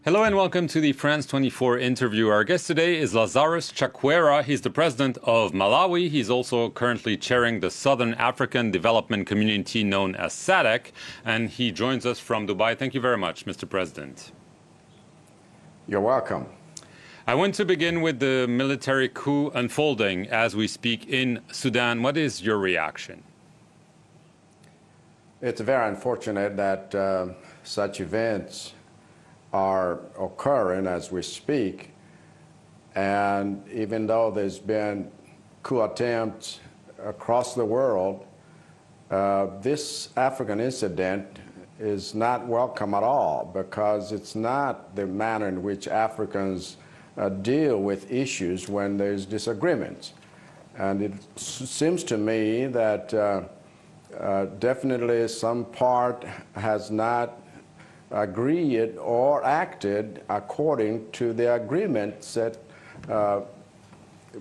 Hello and welcome to the France 24 interview. Our guest today is Lazarus Chakwera. He's the president of Malawi. He's also currently chairing the Southern African Development Community known as SADC, and he joins us from Dubai. Thank you very much, Mr. President. You're welcome. I want to begin with the military coup unfolding as we speak in Sudan. What is your reaction? It's very unfortunate that such events are occurring as we speak, and even though there's been coup attempts across the world, this African incident is not welcome at all, because it's not the manner in which Africans deal with issues when there's disagreements. And it seems to me that definitely some part has not agreed or acted according to the agreement set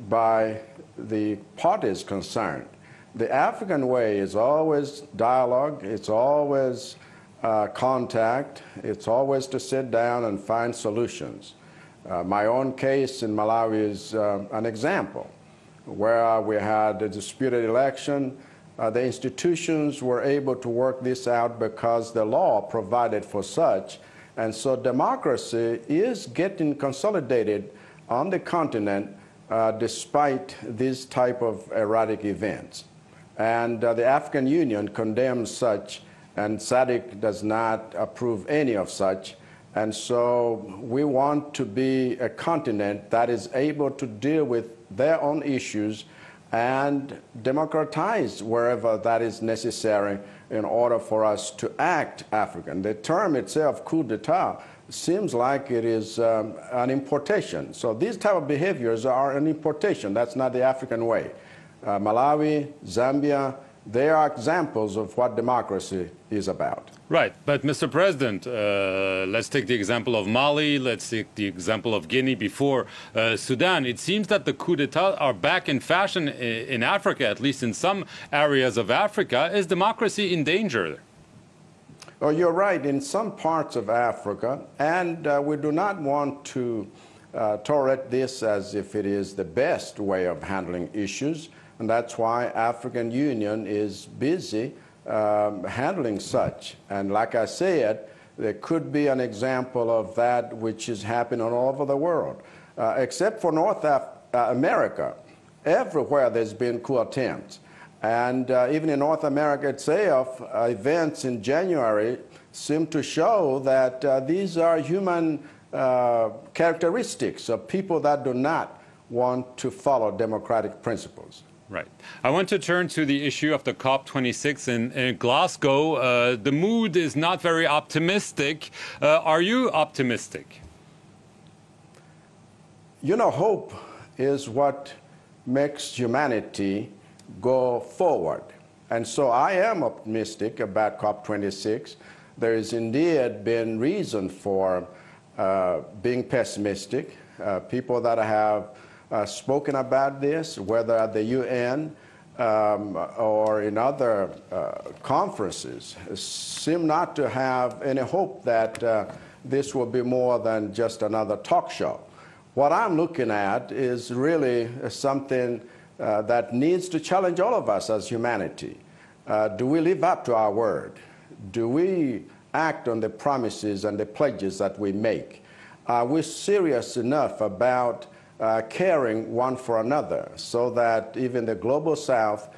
by the parties concerned. The African way is always dialogue, it's always contact, it's always to sit down and find solutions. My own case in Malawi is an example where we had a disputed election. The institutions were able to work this out because the law provided for such. And so democracy is getting consolidated on the continent despite these type of erratic events. And the African Union condemns such, and SADC does not approve any of such. And so we want to be a continent that is able to deal with their own issues and democratize wherever that is necessary in order for us to act African. The term itself, coup d'etat, seems like it is an importation. So these type of behaviors are an importation. That's not the African way. Malawi, Zambia, they are examples of what democracy is about. Right, but Mr. President, let's take the example of Mali, let's take the example of Guinea before Sudan. It seems that the coup d'etat are back in fashion in Africa, at least in some areas of Africa. Is democracy in danger? Oh, you're right, in some parts of Africa, and we do not want to tolerate this as if it is the best way of handling issues, and that's why African Union is busy handling such. And like I said, there could be an example of that which is happening all over the world. Except for North America, everywhere there's been coup attempts. And even in North America itself, events in January seem to show that these are human characteristics of people that do not want to follow democratic principles. Right. I want to turn to the issue of the COP26 in Glasgow. The mood is not very optimistic. Are you optimistic? You know, hope is what makes humanity go forward. And so I am optimistic about COP26. There has indeed been reason for being pessimistic. People that have spoken about this, whether at the UN or in other conferences, seem not to have any hope that this will be more than just another talk show. What I'm looking at is really something that needs to challenge all of us as humanity. Do we live up to our word? Do we act on the promises and the pledges that we make? Are we serious enough about caring one for another so that even the global south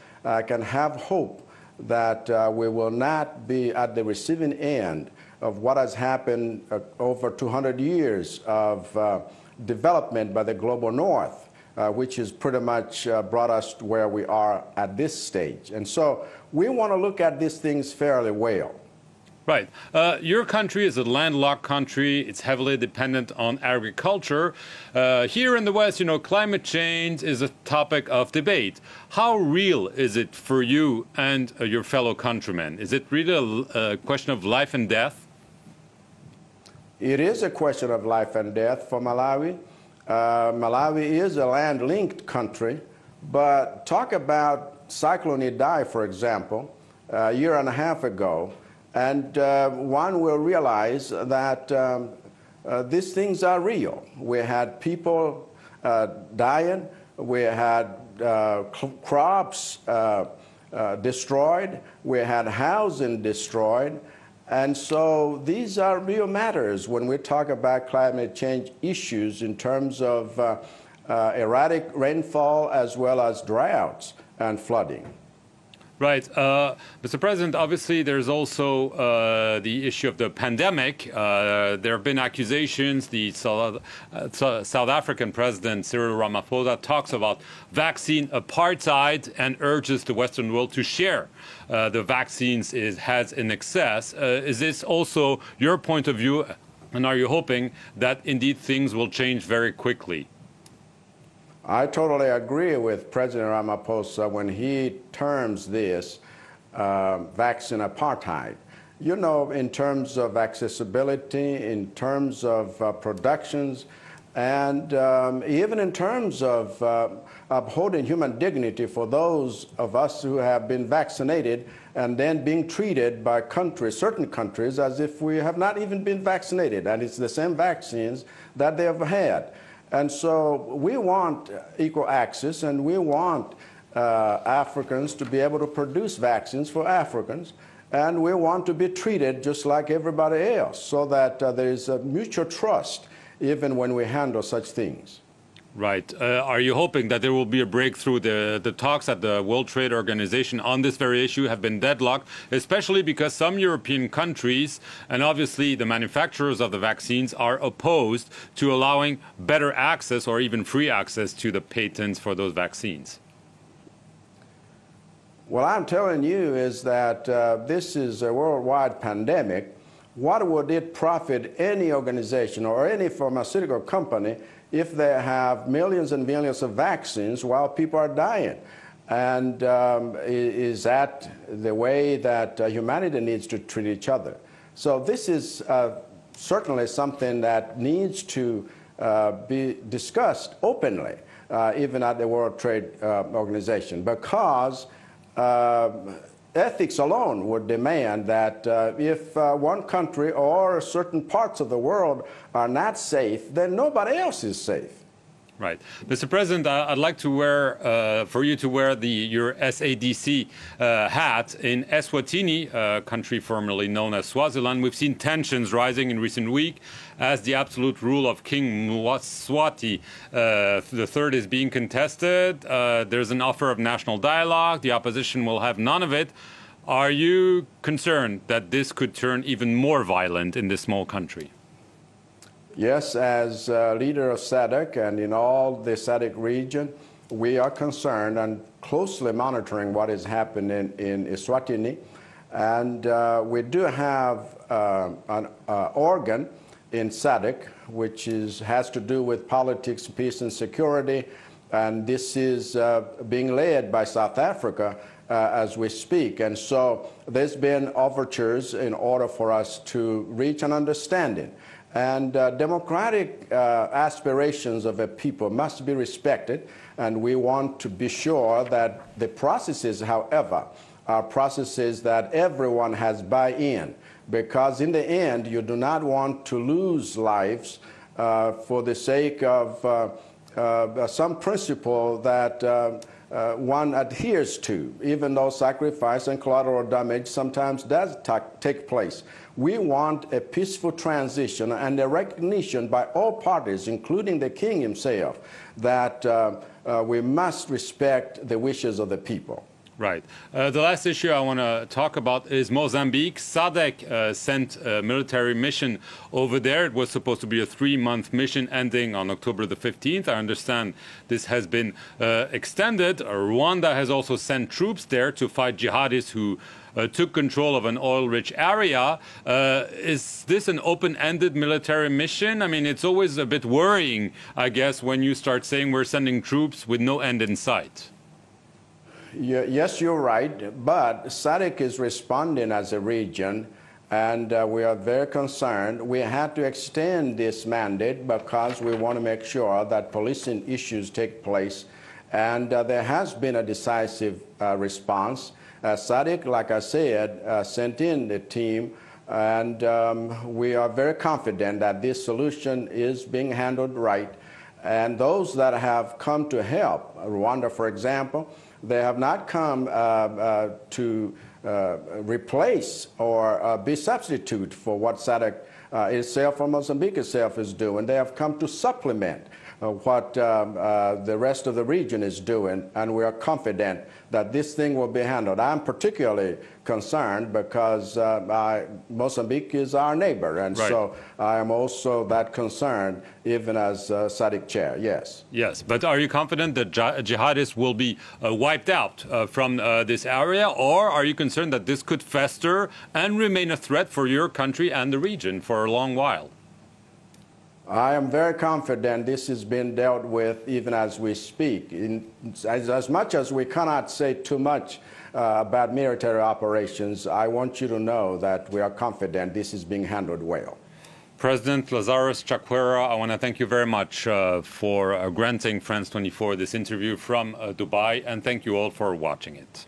can have hope that we will not be at the receiving end of what has happened over 200 years of development by the global north, which has pretty much brought us to where we are at this stage. And so we want to look at these things fairly well. Right. Your country is a landlocked country. It's heavily dependent on agriculture. Here in the West, you know, climate change is a topic of debate. How real is it for you and your fellow countrymen? Is it really a question of life and death? It is a question of life and death for Malawi. Malawi is a land-linked country, but talk about Cyclone Idai, for example, a year and a half ago, and one will realize that these things are real. We had people dying. We had crops destroyed. We had housing destroyed. And so these are real matters when we talk about climate change issues in terms of erratic rainfall as well as droughts and flooding. Right. Mr. President, obviously there's also the issue of the pandemic. There have been accusations. The South African President, Cyril Ramaphosa, talks about vaccine apartheid and urges the Western world to share the vaccines it has in excess. Is this also your point of view, and are you hoping that indeed things will change very quickly? I totally agree with President Ramaphosa when he terms this vaccine apartheid. You know, in terms of accessibility, in terms of productions, and even in terms of upholding human dignity for those of us who have been vaccinated and then being treated by countries, certain countries, as if we have not even been vaccinated, and it's the same vaccines that they have had. And so we want equal access, and we want Africans to be able to produce vaccines for Africans, and we want to be treated just like everybody else so that there is a mutual trust even when we handle such things. Right. Are you hoping that there will be a breakthrough? The talks at the World Trade Organization on this very issue have been deadlocked, especially because some European countries and obviously the manufacturers of the vaccines are opposed to allowing better access or even free access to the patents for those vaccines. What I'm telling you is that this is a worldwide pandemic. What would it profit any organization or any pharmaceutical company if they have millions and millions of vaccines while people are dying? And is that the way that humanity needs to treat each other? So this is certainly something that needs to be discussed openly, even at the World Trade Organization, because ethics alone would demand that if one country or certain parts of the world are not safe, then nobody else is safe. Right. Mr. President, I'd like to for you to wear your SADC hat. In Eswatini, a country formerly known as Swaziland, we've seen tensions rising in recent weeks as the absolute rule of King Mswati III is being contested. There's an offer of national dialogue. The opposition will have none of it. Are you concerned that this could turn even more violent in this small country? Yes, as leader of SADC and in all the SADC region, we are concerned and closely monitoring what is happening in Eswatini. And we do have an organ in SADC which has to do with politics, peace, and security. And this is being led by South Africa as we speak. And so there's been overtures in order for us to reach an understanding. And democratic aspirations of a people must be respected, and we want to be sure that the processes, however, are processes that everyone has buy-in, because in the end, you do not want to lose lives for the sake of some principle that one adheres to, even though sacrifice and collateral damage sometimes does take place. We want a peaceful transition and a recognition by all parties, including the king himself, that we must respect the wishes of the people. Right. The last issue I want to talk about is Mozambique. SADC sent a military mission over there. It was supposed to be a 3-month mission ending on October the 15th. I understand this has been extended. Rwanda has also sent troops there to fight jihadists who took control of an oil-rich area. Is this an open-ended military mission? I mean, it's always a bit worrying, I guess, when you start saying we're sending troops with no end in sight. Yes, you're right, but SADC is responding as a region, and we are very concerned. We had to extend this mandate because we want to make sure that policing issues take place, and there has been a decisive response. SADC, like I said, sent in the team And we are very confident that this solution is being handled right. And those that have come to help, Rwanda, for example, they have not come to replace or be substitute for what SADC itself or Mozambique itself is doing. They have come to supplement what the rest of the region is doing, and we are confident that this thing will be handled. I'm particularly concerned because Mozambique is our neighbor, and right. So I am also that concerned, even as SADC chair, yes. Yes, but are you confident that jihadists will be wiped out from this area, or are you concerned that this could fester and remain a threat for your country and the region for a long while? I am very confident this is being dealt with even as we speak. As much as we cannot say too much about military operations, I want you to know that we are confident this is being handled well. President Lazarus Chakwera, I want to thank you very much for granting France 24 this interview from Dubai, and thank you all for watching it.